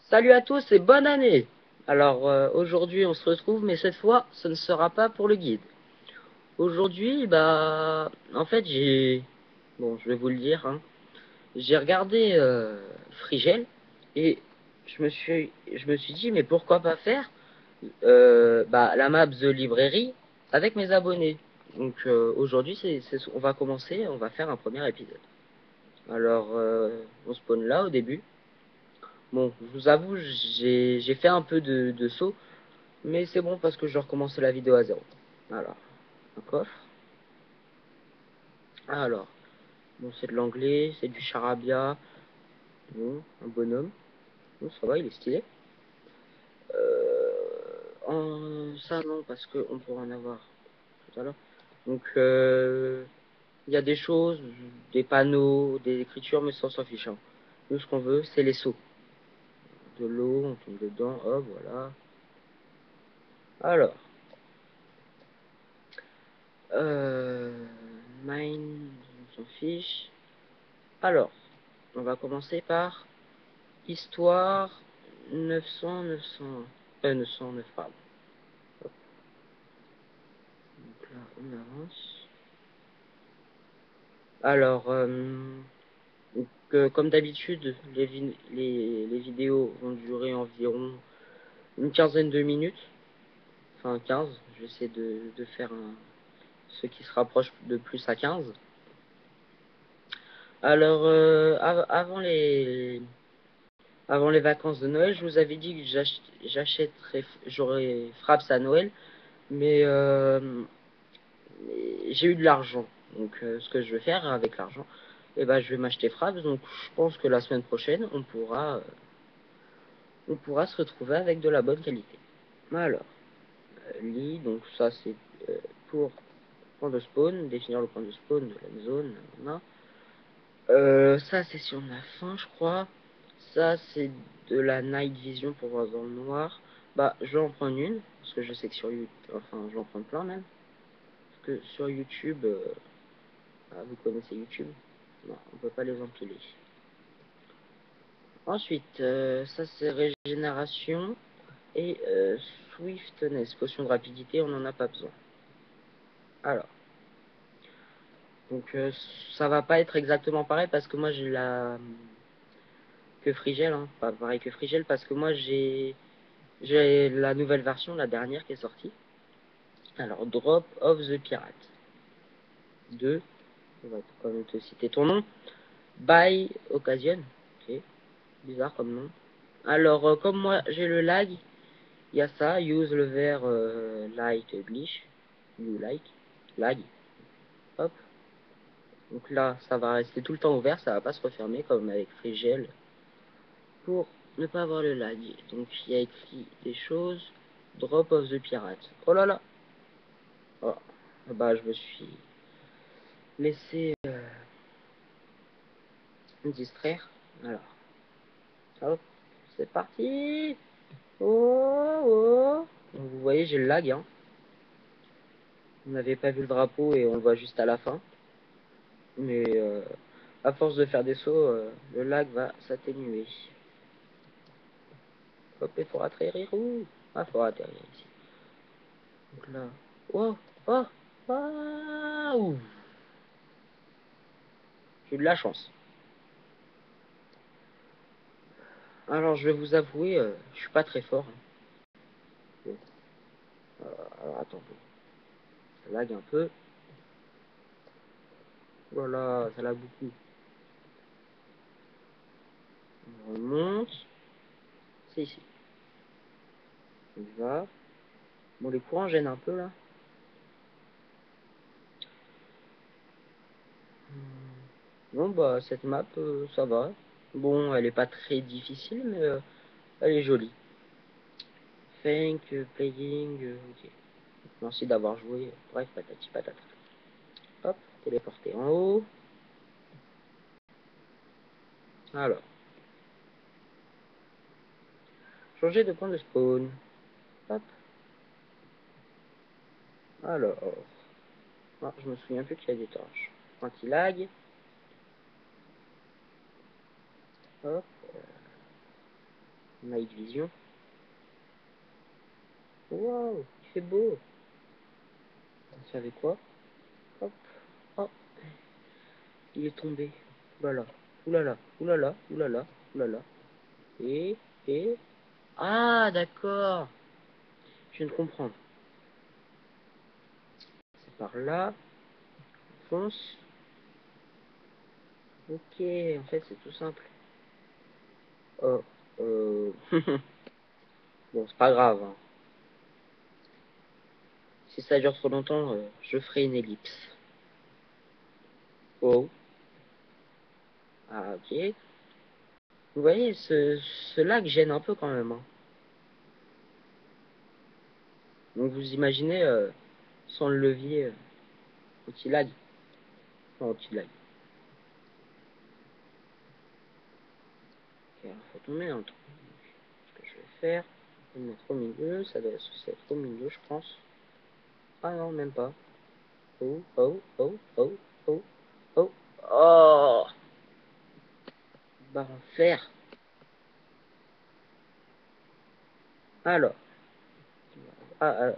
Salut à tous et bonne année. Alors aujourd'hui on se retrouve, mais cette fois ce ne sera pas pour le guide. Aujourd'hui, en fait je vais vous le dire, hein, j'ai regardé Frigel et je me suis dit, mais pourquoi pas faire la map The Librairie avec mes abonnés. Donc aujourd'hui on va commencer, on va faire un premier épisode. Alors on spawn là au début. Bon, je vous avoue, j'ai fait un peu de saut, mais c'est bon parce que je recommence la vidéo à zéro. Alors, un coffre. Alors, bon, c'est de l'anglais, c'est du charabia. Bon, un bonhomme. Bon, ça va, il est stylé. Ça non, parce qu'on pourra en avoir tout à l'heure. Donc, il y a des choses, des panneaux, des écritures, mais ça, on s'en fiche, hein. Nous, ce qu'on veut, c'est les sauts. De l'eau, on tombe dedans, hop, voilà. Alors, Euh, mine, on s'en fiche. Alors, on va commencer par histoire 909, pardon. Hop. Donc là, on avance. Alors, comme d'habitude, les vidéos vont durer environ une quinzaine de minutes. Enfin, 15. J'essaie de faire ce qui se rapproche de plus à 15. Alors, avant les vacances de Noël, je vous avais dit que j'aurais Fraps à Noël, mais j'ai eu de l'argent. Donc, ce que je vais faire avec l'argent, je vais m'acheter Fraps. Donc, je pense que la semaine prochaine, on pourra se retrouver avec de la bonne qualité. Alors, lit, donc ça c'est pour point de spawn, définir le point de spawn de la zone. Ça c'est si on a faim, je crois. Ça c'est de la night vision pour voir dans le noir. Je vais en prendre une parce que je sais que sur YouTube, enfin je vais en prendre plein même. Parce que sur YouTube, vous connaissez YouTube? Non, on peut pas les empiler. Ensuite, ça c'est régénération et swiftness, potion de rapidité, on n'en a pas besoin. Alors, donc ça va pas être exactement pareil parce que moi j'ai la que Frigel, hein, pas pareil que Frigel parce que moi j'ai la nouvelle version, la dernière qui est sortie. Alors, Drop of the Pirate 2, on va quand même te citer ton nom. By Occasion, ok, bizarre comme nom. Alors, comme moi j'ai le lag, il y a ça, use le verre light glitch, you like, lag, hop. Donc là, ça va rester tout le temps ouvert, ça va pas se refermer comme avec Frigel pour ne pas avoir le lag. Donc il y a écrit des choses, Drop of the Pirate. Oh là là, oh. Je me suis laissé distraire. Alors, hop, c'est parti. Oh, oh. Donc, vous voyez, j'ai le lag, hein. On n'avait pas vu le drapeau et on le voit juste à la fin. Mais à force de faire des sauts, le lag va s'atténuer. Hop, il faut atterrir où? Ah, il faut atterrir ici. Donc là, oh, oh, oh. J'ai eu de la chance. Alors, je vais vous avouer, je suis pas très fort, hein. Bon. Alors, attendez. Ça lag un peu. Voilà, ça lag beaucoup. On remonte. C'est ici. On y va. Bon, les courants gênent un peu, là. Bon, cette map, ça va. Bon, elle est pas très difficile, mais elle est jolie. Thank playing, ok. Merci d'avoir joué. Bref, patati patata. Hop, téléporter en haut. Alors, changer de point de spawn. Hop. Alors, je me souviens plus qu'il y a des torches. Anti-lag. Hop. Night Vision. Waouh, il fait beau. Vous savez quoi? Hop, oh, il est tombé. Oulala, oulala, oulala, oulala, oulala. Et... Ah, d'accord. Je viens de comprendre. C'est par là. On fonce. Ok, en fait, c'est tout simple. Oh, bon, c'est pas grave. Hein. Si ça dure trop longtemps, je ferai une ellipse. Oh. Ah, ok. Vous voyez, ce lac gêne un peu quand même. Hein. Donc vous imaginez, sans le levier, petit lag. Enfin, petit lag. Ok, faut tomber un truc. Ce que je vais faire, je vais me mettre au milieu. Ça doit être au milieu, je pense. Ah non, même pas. Oh, oh, oh, oh, oh, oh. Oh, bah en fer. Alors,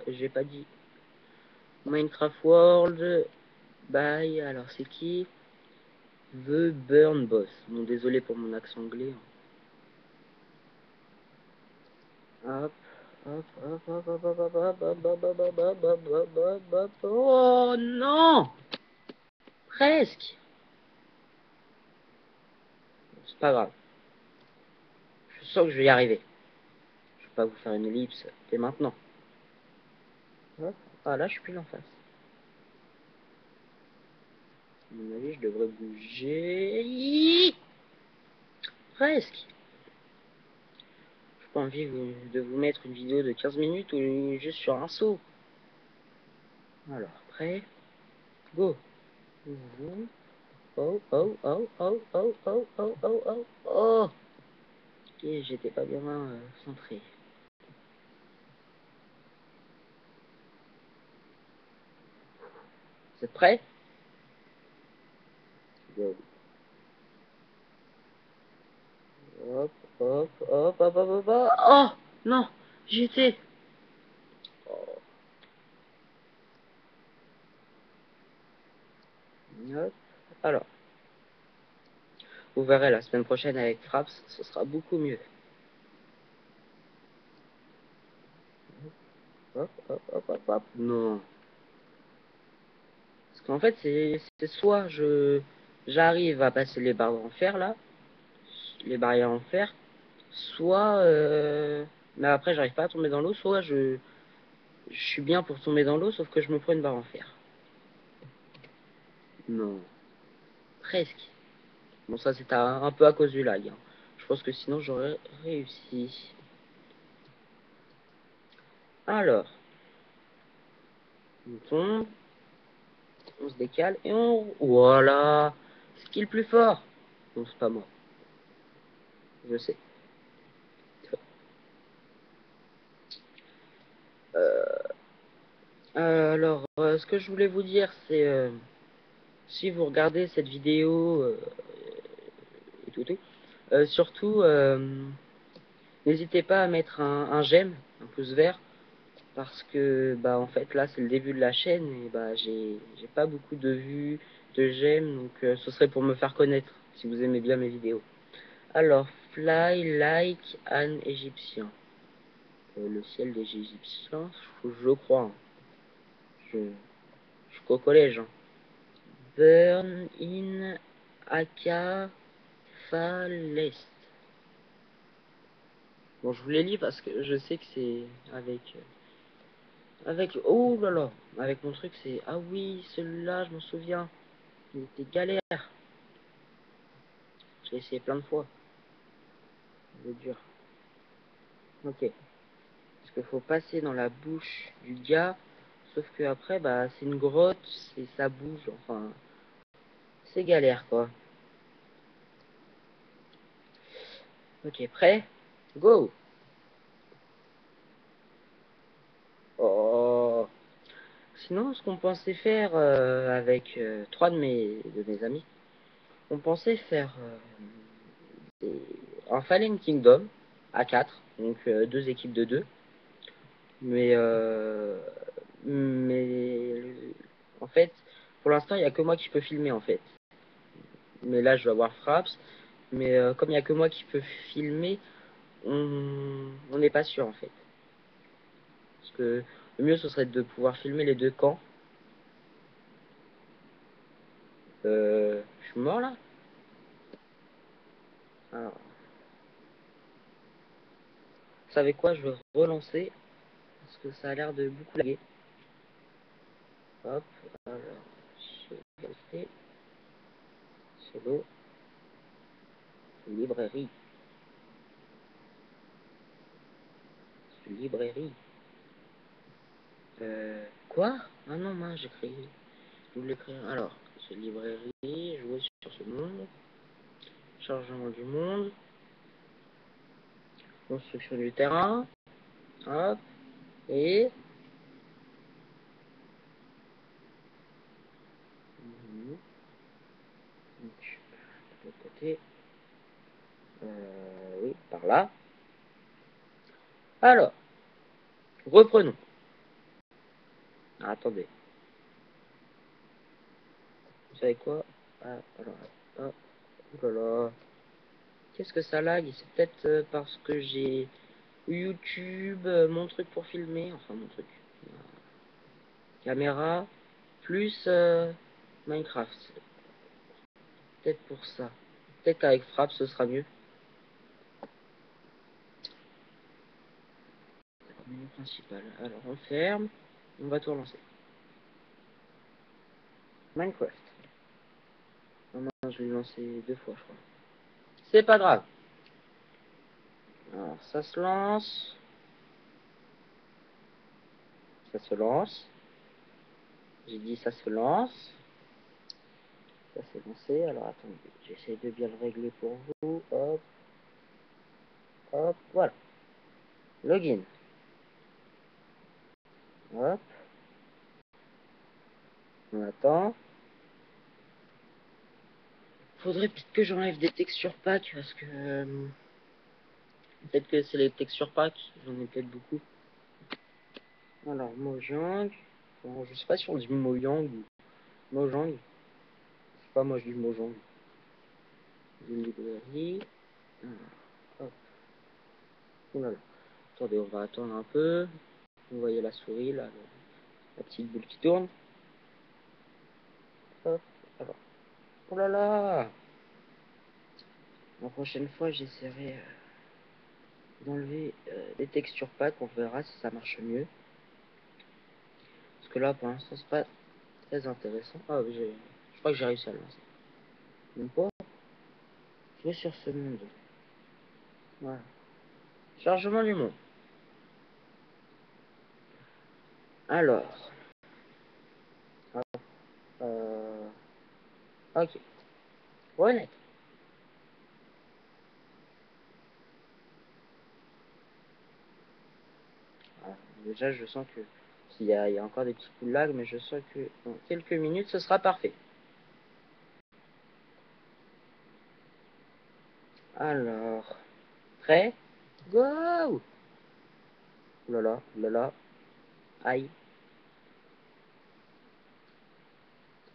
j'ai pas dit Minecraft World. Bye. Alors c'est qui? The Burn Boss. Bon, désolé pour mon accent anglais. Hop, hop, hop, hop, hop, hop, hop, hop, hop, hop, hop, hop, hop, hop, hop, hop. Oh non! Presque. C'est pas grave. Je sens que je vais y arriver. Je vais pas vous faire une ellipse dès maintenant. Hop. Ah là, je suis pile en face. À mon avis, je devrais bouger. Presque. J'ai pas envie de vous mettre une vidéo de 15 minutes ou juste sur un saut. Alors, prêt? Go. Oh, oh, oh, oh, oh, oh, oh, oh, oh, oh. Ok, j'étais pas bien centré. Vous êtes prêts? Go. Hop, hop, hop, hop, hop, hop, hop. Oh non, j'étais. Oh. Hop. Alors, vous verrez la semaine prochaine avec Fraps, ce sera beaucoup mieux. Hop, hop, hop, hop, hop. Non. Parce qu'en fait, c'est soit j'arrive à passer les barres en fer là, les barrières en fer, soit mais après j'arrive pas à tomber dans l'eau, soit je suis bien pour tomber dans l'eau, sauf que je me prends une barre en fer. Non. Presque. Bon, ça c'est un peu à cause du lag. Hein. Je pense que sinon j'aurais réussi. Alors, on tombe, on se décale et on... Voilà. C'est qui le plus fort? Non, c'est pas moi. Je sais. Alors, ce que je voulais vous dire, c'est... si vous regardez cette vidéo et tout, surtout, n'hésitez pas à mettre un j'aime, un pouce vert, parce que bah en fait là c'est le début de la chaîne et bah j'ai pas beaucoup de vues, de j'aime, donc ce serait pour me faire connaître si vous aimez bien mes vidéos. Alors, fly like an égyptien. Le ciel des égyptiens, je crois. Hein. Je suis qu'au collège. Hein. Burn in Aka Falest. Bon, je vous les lis parce que je sais que c'est avec oh là là, avec mon truc c'est ah oui, celui-là, je m'en souviens. Il était galère. J'ai essayé plein de fois. C'est dur. Ok. Parce qu'il faut passer dans la bouche du gars. Sauf que après, bah, c'est une grotte et ça bouge. Enfin, c'est galère quoi. Ok, prêt? Go! Oh. Sinon, ce qu'on pensait faire avec trois de mes amis, on pensait faire un Fallen Kingdom. à 4, donc 2 équipes de 2. Mais en fait, pour l'instant, il n'y a que moi qui peux filmer en fait. Mais là, je vais avoir Fraps. Mais comme il n'y a que moi qui peux filmer, on n'est pas sûr en fait. Parce que le mieux, ce serait de pouvoir filmer les deux camps. Je suis mort là. Alors, vous savez quoi, je vais relancer. Parce que ça a l'air de beaucoup laguer. Hop, alors, chez l'eau, librairie. Librairie. Quoi? Ah non, moi j'ai créé. Je voulais créer. Alors, c'est librairie, jouer sur ce monde. Chargement du monde. Construction du terrain. Hop. Et. Donc, de l'autre côté. Oui, par là. Alors, reprenons. Ah, attendez. Vous savez quoi? Ah, alors, ah, oh là là. Qu'est-ce que ça lag? C'est peut-être parce que j'ai YouTube, mon truc pour filmer, enfin mon truc. Caméra, plus Minecraft. Peut-être pour ça. Peut-être qu'avec Frappe, ce sera mieux. Menu principal. Alors, on ferme. On va tout relancer. Minecraft. Non, non, je l'ai lancé 2 fois, je crois. C'est pas grave. Alors, ça se lance. Ça se lance. J'ai dit ça se lance. Ça s'est lancé. Alors, attendez. J'essaie de bien le régler pour vous. Hop. Hop. Voilà. Login. Hop. On attend. Faudrait peut-être que j'enlève des textures packs parce que peut-être que c'est les textures packs. J'en ai peut-être beaucoup. Alors, Mojang. Bon, je sais pas si on dit Mojang ou Mojang. Je sais pas, moi je dis Mojang. Une librairie. Alors, hop. Oh là là. Attendez, on va attendre un peu. Vous voyez la souris là, la petite boule qui tourne. Hop. Alors. Oh là là. La prochaine fois, j'essaierai d'enlever des textures packs. On verra si ça marche mieux. Parce que là, pour l'instant, c'est pas très intéressant. Ah, je crois que j'ai réussi à le lancer. Même pas. Jouer sur ce monde. Voilà. Chargement du monde. Alors. Ok. Honnête. Voilà. Déjà, je sens que il y a encore des petits coups de lag, mais je sens que dans quelques minutes, ce sera parfait. Alors. Prêt? Go! Oulala, oulala. Aïe.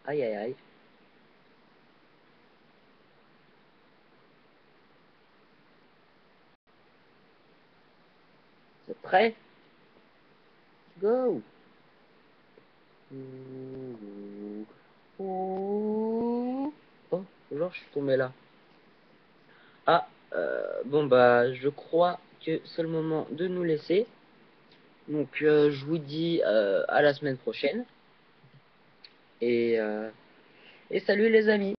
Aïe, aïe, aïe. C'est prêt? Go! Oh, genre, je suis tombé là. Ah, bon, bah, je crois que c'est le moment de nous laisser. Donc, je vous dis à la semaine prochaine. Et salut les amis!